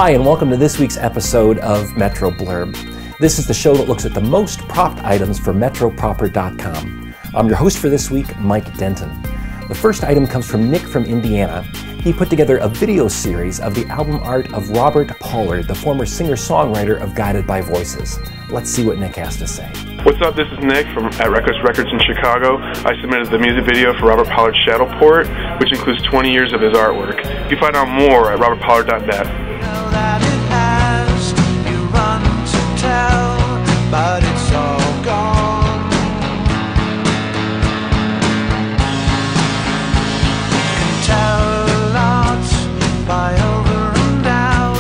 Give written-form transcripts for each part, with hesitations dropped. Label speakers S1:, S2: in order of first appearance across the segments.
S1: Hi, and welcome to this week's episode of Metro Blurb. This is the show that looks at the most propped items for metroproper.com. I'm your host for this week, Mike Denton. The first item comes from Nick from Indiana. He put together a video series of the album art of Robert Pollard, the former singer-songwriter of Guided by Voices. Let's see what Nick has to say.
S2: What's up, this is Nick from at Records in Chicago. I submitted the music video for Robert Pollard's Shadowport, which includes 20 years of his artwork. You can find out more at robertpollard.net.
S3: But it's all gone. Can tell a lot by over and out.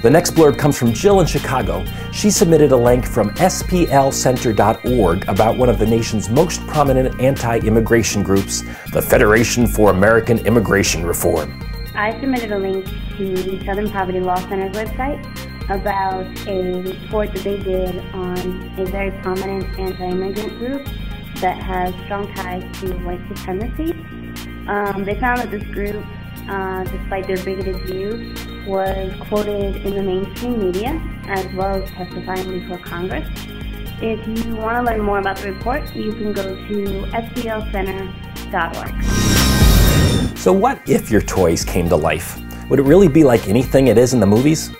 S1: The next blurb comes from Jill in Chicago. She submitted a link from splcenter.org about one of the nation's most prominent anti-immigration groups, the Federation for American Immigration Reform.
S4: I submitted a link to the Southern Poverty Law Center's website about a report that they did on a very prominent anti-immigrant group that has strong ties to white supremacy. They found that this group, despite their bigoted views, was quoted in the mainstream media as well as testifying before Congress. If you want to learn more about the report, you can go to splcenter.org.
S1: So what if your toys came to life? Would it really be like anything it is in the movies?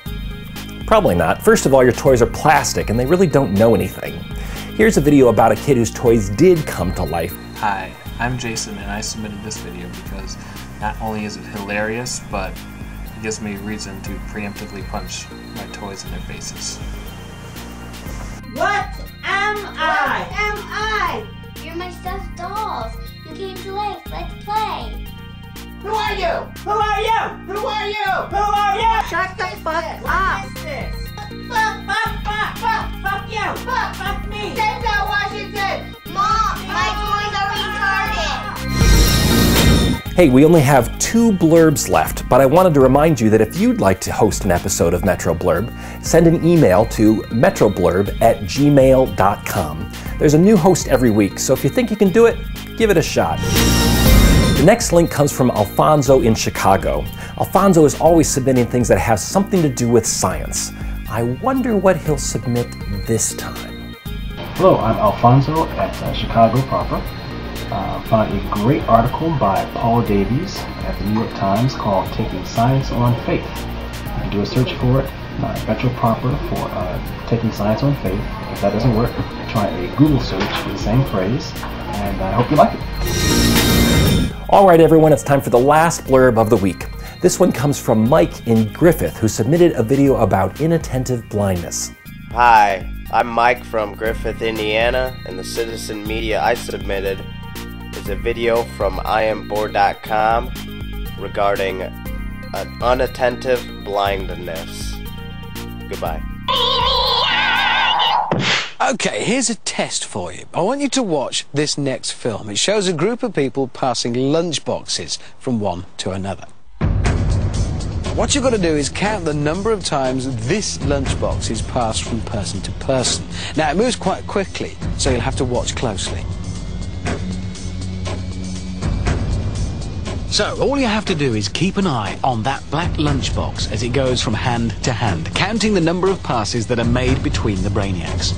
S1: Probably not. First of all, your toys are plastic and they really don't know anything. Here's a video about a kid whose toys did come to life.
S5: Hi, I'm Jason and I submitted this video because not only is it hilarious, but it gives me reason to preemptively punch my toys in their faces.
S6: What am I?
S7: What am I? You're my stuffed dolls. You came to life. Let's play.
S6: Who are you? Who are you? Who are you? Who are you?
S7: Shut the fuck up.
S6: What is this? Fuck you. Fuck me.
S7: Denzel Washington. Mom, my toys are retarded.
S1: Hey, we only have 2 blurbs left, but I wanted to remind you that if you'd like to host an episode of Metro Blurb, send an email to metroblurb@gmail.com. There's a new host every week, so if you think you can do it, give it a shot. The next link comes from Alfonso in Chicago. Alfonso is always submitting things that have something to do with science. I wonder what he'll submit this time.
S8: Hello, I'm Alfonso at Chicago proper. Found a great article by Paul Davies at the New York Times called Taking Science on Faith. You can do a search for it, Metro proper for Taking Science on Faith. If that doesn't work, try a Google search for the same phrase, and I hope you like it.
S1: All right, everyone, it's time for the last blurb of the week. This one comes from Mike in Griffith, who submitted a video about inattentive blindness.
S9: Hi, I'm Mike from Griffith, Indiana, and the citizen media I submitted is a video from IamBored.com regarding an unattentive blindness. Goodbye.
S10: Okay, here's a test for you. I want you to watch this next film. It shows a group of people passing lunch boxes from one to another. What you've got to do is count the number of times this lunchbox is passed from person to person. Now, it moves quite quickly, so you'll have to watch closely. So, all you have to do is keep an eye on that black lunchbox as it goes from hand to hand, counting the number of passes that are made between the brainiacs.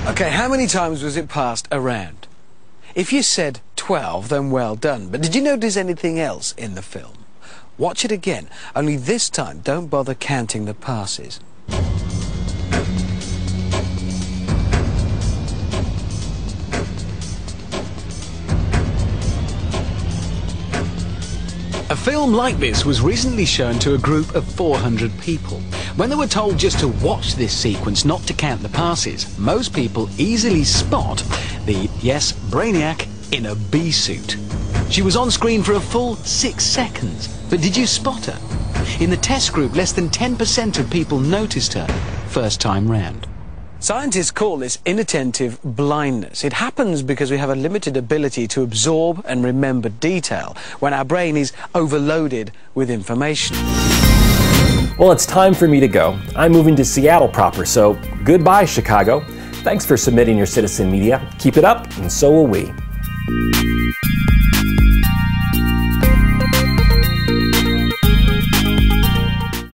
S10: Okay, how many times was it passed around? If you said 12, then well done. But did you notice anything else in the film? Watch it again, only this time don't bother counting the passes. A film like this was recently shown to a group of 400 people. When they were told just to watch this sequence, not to count the passes, most people easily spot the, yes, brainiac in a bee suit. She was on screen for a full 6 seconds, but did you spot her? In the test group, less than 10% of people noticed her first time round. Scientists call this inattentive blindness. It happens because we have a limited ability to absorb and remember detail when our brain is overloaded with information.
S1: Well, it's time for me to go. I'm moving to Seattle proper, so goodbye, Chicago. Thanks for submitting your citizen media. Keep it up, and so will we.